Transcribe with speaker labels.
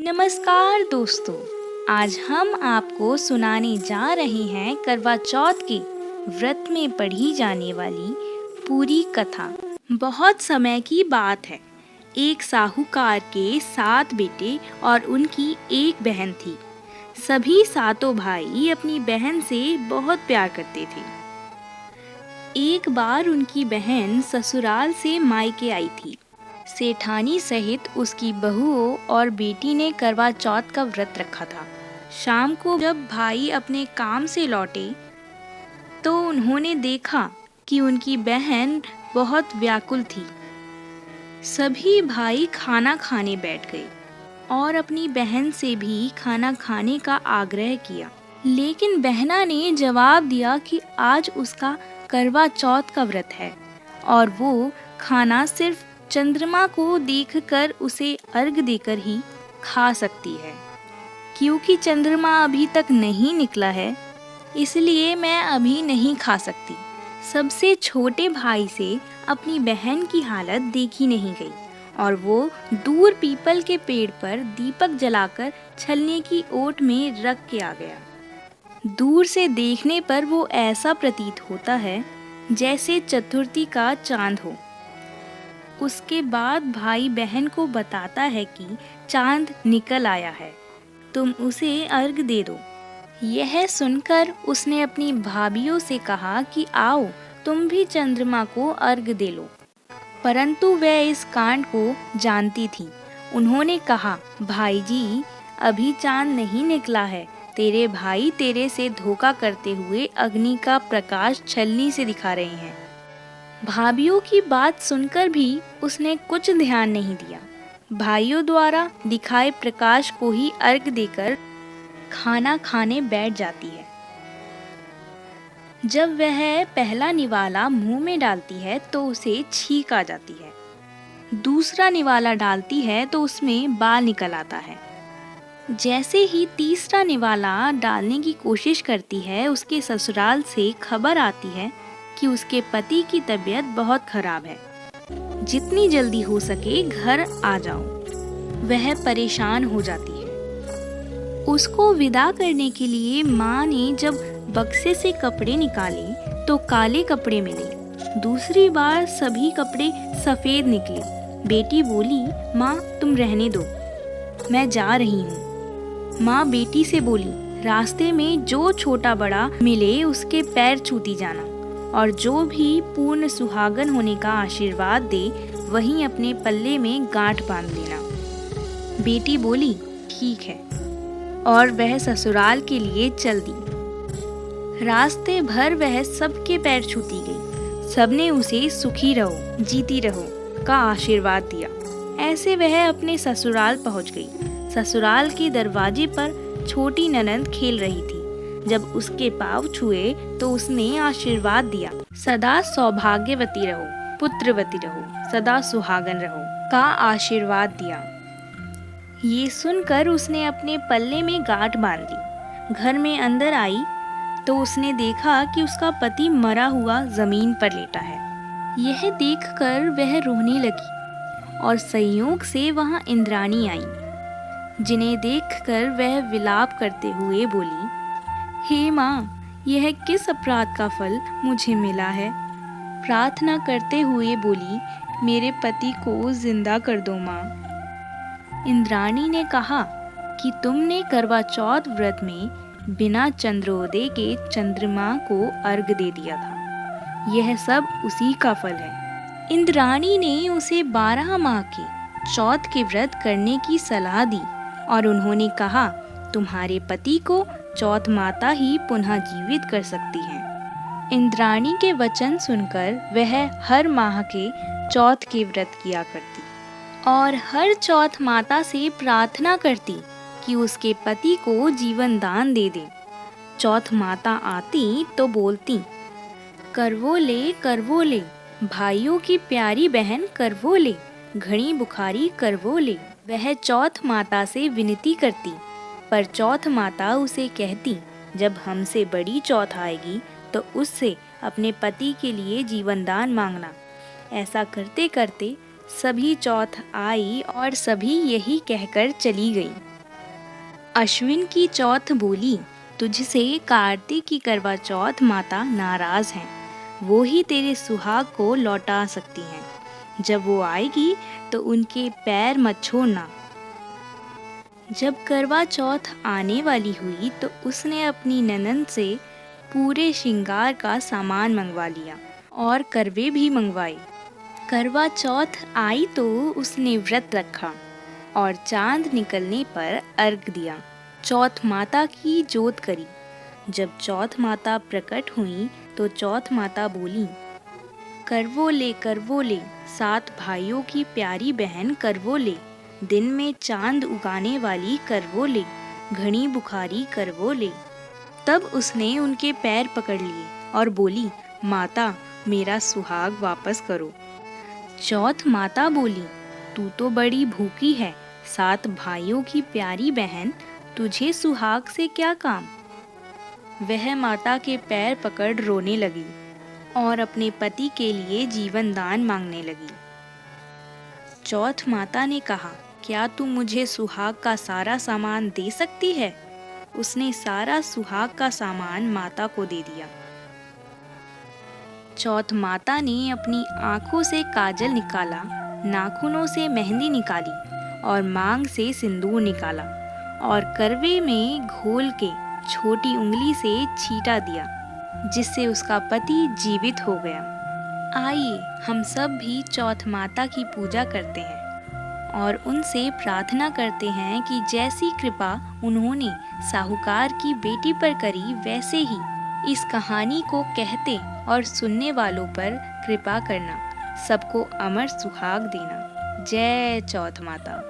Speaker 1: नमस्कार दोस्तों, आज हम आपको सुनाने जा रहे हैं करवा चौथ के व्रत में पढ़ी जाने वाली पूरी कथा। बहुत समय की बात है। एक साहूकार के 7 बेटे और उनकी एक बहन थी। सभी सातों भाई अपनी बहन से बहुत प्यार करते थे। एक बार उनकी बहन ससुराल से मायके आई थी। सेठानी सहित उसकी बहुओं और बेटी ने करवा चौथ का व्रत रखा था। शाम को जब भाई अपने काम से लौटे तो उन्होंने देखा कि उनकी बहन बहुत व्याकुल थी। सभी भाई खाना खाने बैठ गए और अपनी बहन से भी खाना खाने का आग्रह किया, लेकिन बहना ने जवाब दिया कि आज उसका करवा चौथ का व्रत है और वो खाना सिर्फ चंद्रमा को देखकर उसे अर्घ देकर ही खा सकती है। क्योंकि चंद्रमा अभी तक नहीं निकला है, इसलिए मैं अभी नहीं खा सकती। सबसे छोटे भाई से अपनी बहन की हालत देखी नहीं गई और वो दूर पीपल के पेड़ पर दीपक जलाकर छलने की ओट में रख के आ गया। दूर से देखने पर वो ऐसा प्रतीत होता है जैसे चतुर्थी का चांद हो। उसके बाद भाई बहन को बताता है कि चांद निकल आया है, तुम उसे अर्घ दे दो। यह सुनकर उसने अपनी भाभियों से कहा कि आओ तुम भी चंद्रमा को अर्घ दे लो, परंतु वह इस कांड को जानती थी। उन्होंने कहा, भाई जी अभी चांद नहीं निकला है, तेरे भाई तेरे से धोखा करते हुए अग्नि का प्रकाश छलनी से दिखा रहे हैं। भाभियों की बात सुनकर भी उसने कुछ ध्यान नहीं दिया। भाइयों द्वारा दिखाए प्रकाश को ही अर्घ देकर खाना खाने बैठ जाती है। जब वह पहला निवाला मुंह में डालती है तो उसे छींक आ जाती है। दूसरा निवाला डालती है तो उसमें बाल निकल आता है। जैसे ही तीसरा निवाला डालने की कोशिश करती है, उसके ससुराल से खबर आती है कि उसके पति की तबीयत बहुत खराब है, जितनी जल्दी हो सके घर आ जाओ। वह परेशान हो जाती है। उसको विदा करने के लिए माँ ने जब बक्से से कपड़े निकाले तो काले कपड़े मिले। दूसरी बार सभी कपड़े सफेद निकले। बेटी बोली, माँ तुम रहने दो, मैं जा रही हूँ। माँ बेटी से बोली, रास्ते में जो छोटा बड़ा मिले उसके पैर छूती जाना और जो भी पूर्ण सुहागन होने का आशीर्वाद दे वहीं अपने पल्ले में गांठ बांध लेना। बेटी बोली, ठीक है, और वह ससुराल के लिए चल दी। रास्ते भर वह सबके पैर छूती गई। सबने उसे सुखी रहो, जीती रहो का आशीर्वाद दिया। ऐसे वह अपने ससुराल पहुंच गई। ससुराल के दरवाजे पर छोटी ननंद खेल रही थी। जब उसके पाँव छुए तो उसने आशीर्वाद दिया, सदा सौभाग्यवती रहो, पुत्रवती रहो, सदा सुहागन रहो का आशीर्वाद दिया। ये सुनकर उसने अपने पल्ले में गांठ बांध ली। घर में अंदर आई तो उसने देखा कि उसका पति मरा हुआ जमीन पर लेटा है। यह देखकर वह रोने लगी और संयोग से वहां इंद्राणी आई, जिन्हें देखकर वह विलाप करते हुए बोली, हे माँ, यह किस अपराध का फल मुझे मिला है? प्रार्थना करते हुए बोली, मेरे पति को जिंदा कर दो माँ। इंद्राणी ने कहा कि तुमने करवा चौथ व्रत में बिना चंद्रोदय के चंद्रमा को अर्घ दे दिया था। यह सब उसी का फल है। इंद्राणी ने उसे 12 माह के चौथ के व्रत करने की सलाह दी और उन्होंने कहा, तुम्हारे पति को चौथ माता ही पुनः जीवित कर सकती हैं। इंद्राणी के वचन सुनकर वह हर माह के चौथ के व्रत किया करती और हर चौथ माता से प्रार्थना करती कि उसके पति को जीवन दान दे दे। चौथ माता आती तो बोलती, करवो ले, भाइयों की प्यारी बहन करवो ले, घड़ी बुखारी करवो ले। वह चौथ माता से विनती करती, पर चौथ माता उसे कहती, जब हमसे बड़ी चौथ आएगी तो उससे अपने पति के लिए जीवन दान मांगना। ऐसा करते करते सभी चौथ आई और सभी यही कहकर चली गई। अश्विन की चौथ बोली, तुझसे कार्तिक की करवा चौथ माता नाराज हैं। वो ही तेरे सुहाग को लौटा सकती हैं। जब वो आएगी तो उनके पैर मत छोड़ना। जब करवा चौथ आने वाली हुई तो उसने अपनी ननद से पूरे श्रृंगार का सामान मंगवा लिया और करवे भी मंगवाए। करवा चौथ आई तो उसने व्रत रखा और चांद निकलने पर अर्घ दिया। चौथ माता की जोत करी। जब चौथ माता प्रकट हुई तो चौथ माता बोली, करवो ले, 7 भाइयों की प्यारी बहन करवो ले, दिन में चांद उगाने वाली करवो ले, घनी बुखारी करवो ले। तब उसने उनके पैर पकड़ लिए और बोली, माता मेरा सुहाग वापस करो। चौथ माता बोली, तू तो बड़ी भूखी है, 7 भाइयों की प्यारी बहन, तुझे सुहाग से क्या काम। वह माता के पैर पकड़ रोने लगी और अपने पति के लिए जीवन दान मांगने लगी। चौथ माता ने कहा, क्या तू मुझे सुहाग का सारा सामान दे सकती है। उसने सारा सुहाग का सामान माता को दे दिया। चौथ माता ने अपनी आंखों से काजल निकाला, नाखूनों से मेहंदी निकाली और मांग से सिंदूर निकाला और करवे में घोल के छोटी उंगली से छींटा दिया, जिससे उसका पति जीवित हो गया। आइए हम सब भी चौथ माता की पूजा करते हैं और उनसे प्रार्थना करते हैं कि जैसी कृपा उन्होंने साहूकार की बेटी पर करी, वैसे ही इस कहानी को कहते और सुनने वालों पर कृपा करना, सबको अमर सुहाग देना। जय चौथ माता।